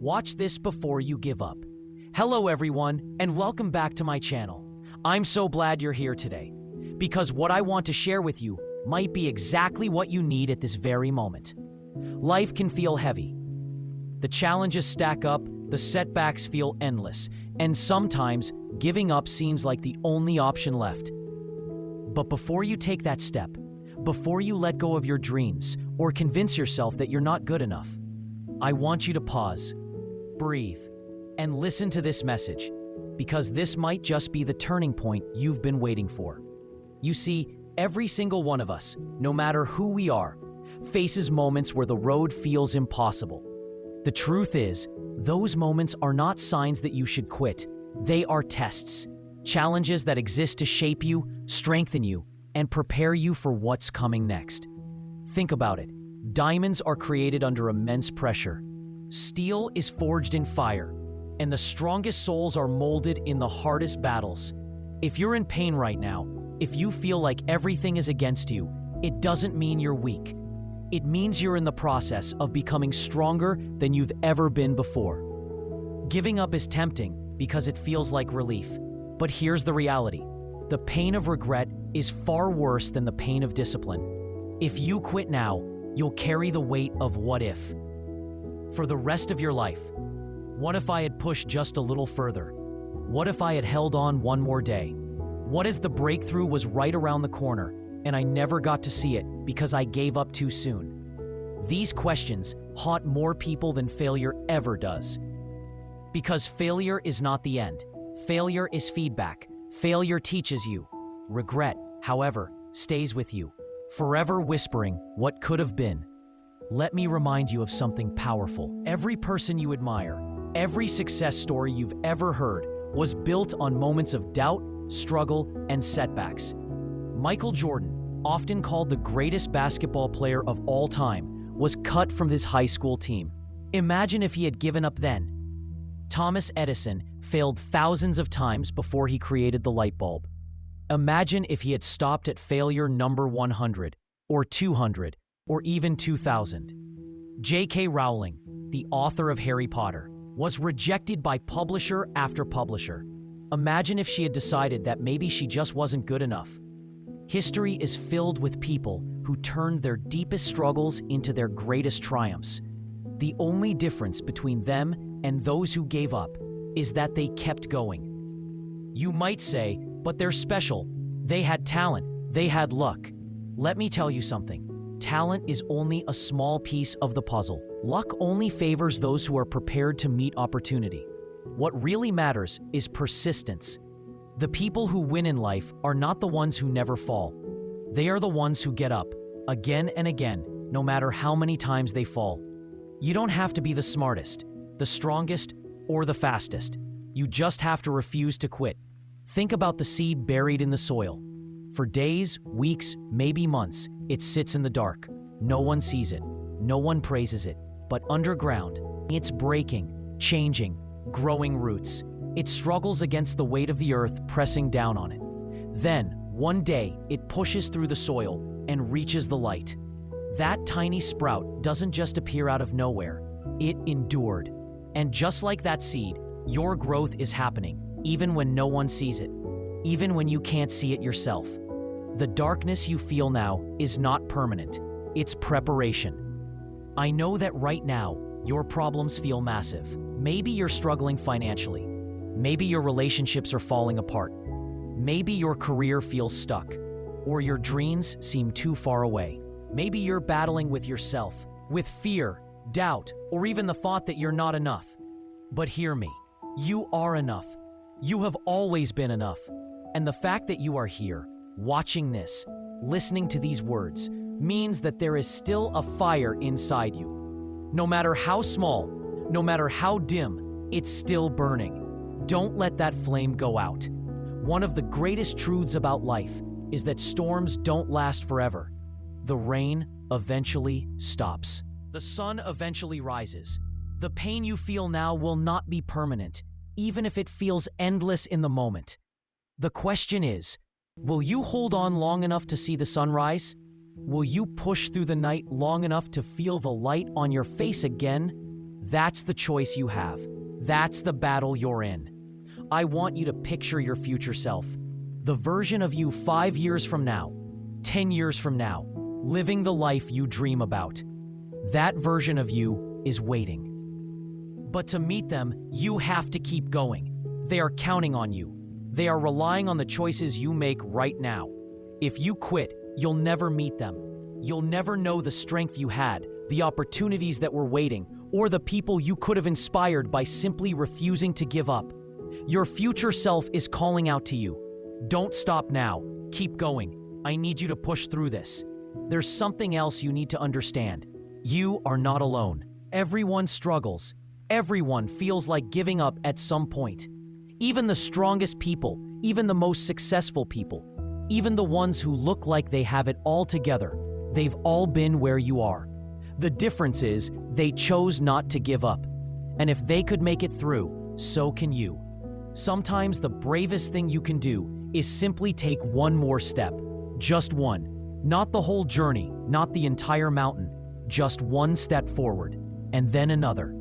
Watch this before you give up. Hello everyone, and welcome back to my channel. I'm so glad you're here today, because what I want to share with you might be exactly what you need at this very moment. Life can feel heavy. The challenges stack up, the setbacks feel endless, and sometimes giving up seems like the only option left. But before you take that step, before you let go of your dreams or convince yourself that you're not good enough, I want you to pause, breathe, and listen to this message, because this might just be the turning point you've been waiting for. You see, every single one of us, no matter who we are, faces moments where the road feels impossible. The truth is, those moments are not signs that you should quit. They are tests, challenges that exist to shape you, strengthen you, and prepare you for what's coming next. Think about it. Diamonds are created under immense pressure. Steel is forged in fire, and the strongest souls are molded in the hardest battles. If you're in pain right now, if you feel like everything is against you, it doesn't mean you're weak. It means you're in the process of becoming stronger than you've ever been before. Giving up is tempting because it feels like relief. But here's the reality. The pain of regret is far worse than the pain of discipline. If you quit now, you'll carry the weight of what if. For the rest of your life. What if I had pushed just a little further? What if I had held on one more day? What if the breakthrough was right around the corner and I never got to see it because I gave up too soon? These questions haunt more people than failure ever does. Because failure is not the end. Failure is feedback. Failure teaches you. Regret, however, stays with you, forever whispering what could have been. Let me remind you of something powerful. Every person you admire, every success story you've ever heard was built on moments of doubt, struggle, and setbacks. Michael Jordan, often called the greatest basketball player of all time, was cut from his high school team. Imagine if he had given up then. Thomas Edison failed thousands of times before he created the light bulb. Imagine if he had stopped at failure number 100, or 200, or even 2000. J.K. Rowling, the author of Harry Potter, was rejected by publisher after publisher. Imagine if she had decided that maybe she just wasn't good enough. History is filled with people who turned their deepest struggles into their greatest triumphs. The only difference between them and those who gave up is that they kept going. You might say, but they're special. They had talent. They had luck. Let me tell you something. Talent is only a small piece of the puzzle. Luck only favors those who are prepared to meet opportunity. What really matters is persistence. The people who win in life are not the ones who never fall. They are the ones who get up, again and again, no matter how many times they fall. You don't have to be the smartest, the strongest, or the fastest. You just have to refuse to quit. Think about the seed buried in the soil. For days, weeks, maybe months, it sits in the dark. No one sees it. No one praises it. But underground, it's breaking, changing, growing roots. It struggles against the weight of the earth pressing down on it. Then, one day, it pushes through the soil and reaches the light. That tiny sprout doesn't just appear out of nowhere. It endured. And just like that seed, your growth is happening, even when no one sees it, even when you can't see it yourself. The darkness you feel now is not permanent. It's preparation. I know that right now, your problems feel massive. Maybe you're struggling financially. Maybe your relationships are falling apart. Maybe your career feels stuck, or your dreams seem too far away. Maybe you're battling with yourself, with fear, doubt, or even the thought that you're not enough. But hear me, you are enough. You have always been enough. And the fact that you are here, watching this, listening to these words, means that there is still a fire inside you. No matter how small, no matter how dim, it's still burning. Don't let that flame go out. One of the greatest truths about life is that storms don't last forever. The rain eventually stops. The sun eventually rises. The pain you feel now will not be permanent, even if it feels endless in the moment. The question is, will you hold on long enough to see the sunrise? Will you push through the night long enough to feel the light on your face again? That's the choice you have. That's the battle you're in. I want you to picture your future self, the version of you 5 years from now, 10 years from now, living the life you dream about. That version of you is waiting. But to meet them, you have to keep going. They are counting on you. They are relying on the choices you make right now. If you quit, you'll never meet them. You'll never know the strength you had, the opportunities that were waiting, or the people you could have inspired by simply refusing to give up. Your future self is calling out to you. Don't stop now. Keep going. I need you to push through this. There's something else you need to understand. You are not alone. Everyone struggles. Everyone feels like giving up at some point. Even the strongest people, even the most successful people, even the ones who look like they have it all together, they've all been where you are. The difference is they chose not to give up. And if they could make it through, so can you. Sometimes the bravest thing you can do is simply take one more step. Just one. Not the whole journey, not the entire mountain. Just one step forward, and then another,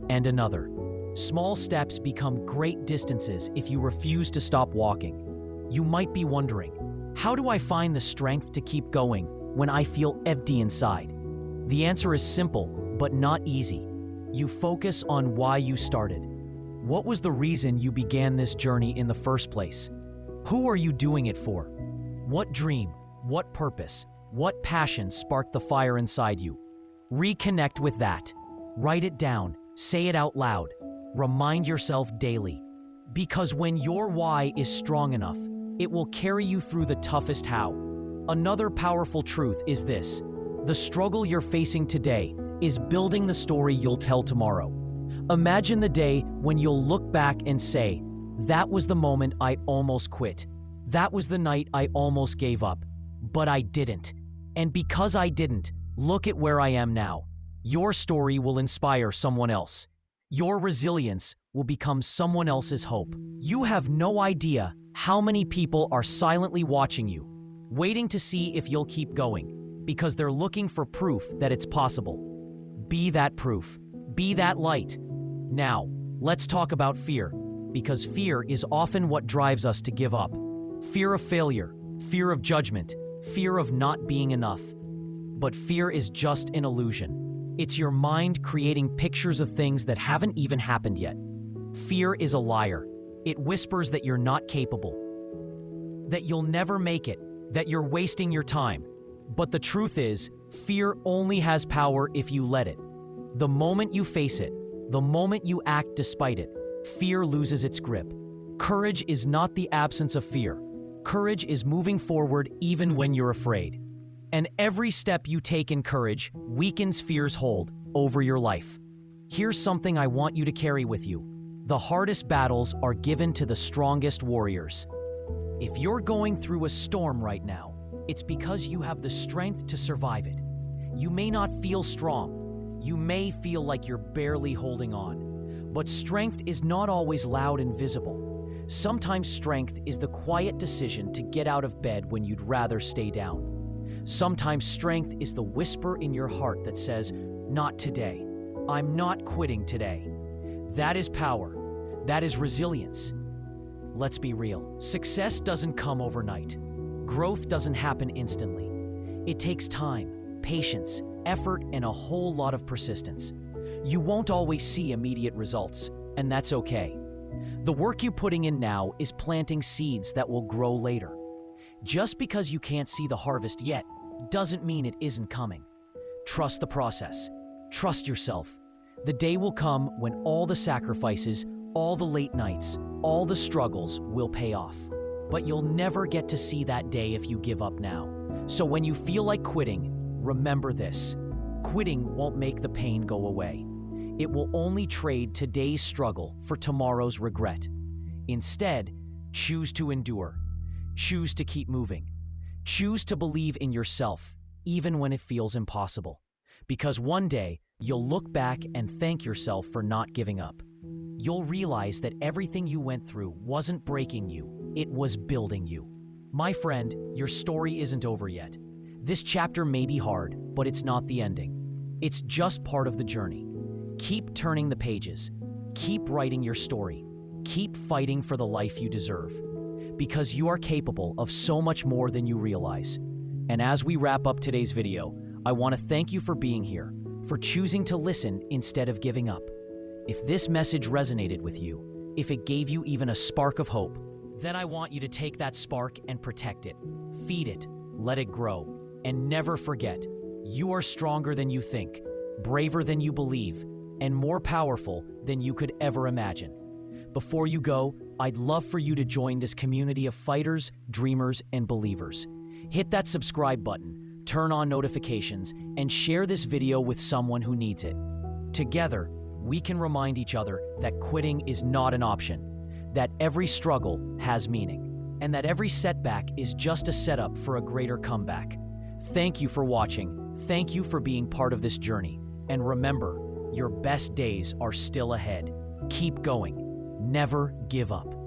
and another. Small steps become great distances if you refuse to stop walking. You might be wondering, how do I find the strength to keep going when I feel empty inside? The answer is simple, but not easy. You focus on why you started. What was the reason you began this journey in the first place? Who are you doing it for? What dream, what purpose, what passion sparked the fire inside you? Reconnect with that. Write it down. Say it out loud. Remind yourself daily. Because when your why is strong enough, it will carry you through the toughest how. Another powerful truth is this: the struggle you're facing today is building the story you'll tell tomorrow. Imagine the day when you'll look back and say, "That was the moment I almost quit. That was the night I almost gave up. But I didn't. And because I didn't, look at where I am now." Your story will inspire someone else. Your resilience will become someone else's hope. You have no idea how many people are silently watching you, waiting to see if you'll keep going, because they're looking for proof that it's possible. Be that proof. Be that light. Now, let's talk about fear, because fear is often what drives us to give up. Fear of failure, fear of judgment, fear of not being enough. But fear is just an illusion. It's your mind creating pictures of things that haven't even happened yet. Fear is a liar. It whispers that you're not capable, that you'll never make it, that you're wasting your time. But the truth is, fear only has power if you let it. The moment you face it, the moment you act despite it, fear loses its grip. Courage is not the absence of fear. Courage is moving forward even when you're afraid. And every step you take in courage weakens fear's hold over your life. Here's something I want you to carry with you. The hardest battles are given to the strongest warriors. If you're going through a storm right now, it's because you have the strength to survive it. You may not feel strong. You may feel like you're barely holding on. But strength is not always loud and visible. Sometimes strength is the quiet decision to get out of bed when you'd rather stay down. Sometimes strength is the whisper in your heart that says, "Not today. I'm not quitting today." That is power. That is resilience. Let's be real. Success doesn't come overnight. Growth doesn't happen instantly. It takes time, patience, effort, and a whole lot of persistence. You won't always see immediate results, and that's okay. The work you're putting in now is planting seeds that will grow later. Just because you can't see the harvest yet doesn't mean it isn't coming. Trust the process. Trust yourself. The day will come when all the sacrifices, all the late nights, all the struggles will pay off. But you'll never get to see that day if you give up now. So when you feel like quitting, remember this: quitting won't make the pain go away. It will only trade today's struggle for tomorrow's regret. Instead, choose to endure. Choose to keep moving. Choose to believe in yourself, even when it feels impossible. Because one day, you'll look back and thank yourself for not giving up. You'll realize that everything you went through wasn't breaking you, it was building you. My friend, your story isn't over yet. This chapter may be hard, but it's not the ending. It's just part of the journey. Keep turning the pages. Keep writing your story. Keep fighting for the life you deserve. Because you are capable of so much more than you realize. And as we wrap up today's video, I want to thank you for being here, for choosing to listen instead of giving up. If this message resonated with you, if it gave you even a spark of hope, then I want you to take that spark and protect it. Feed it, let it grow, and never forget, you are stronger than you think, braver than you believe, and more powerful than you could ever imagine. Before you go, I'd love for you to join this community of fighters, dreamers, and believers. Hit that subscribe button, turn on notifications, and share this video with someone who needs it. Together, we can remind each other that quitting is not an option, that every struggle has meaning, and that every setback is just a setup for a greater comeback. Thank you for watching. Thank you for being part of this journey. And remember, your best days are still ahead. Keep going. Never give up.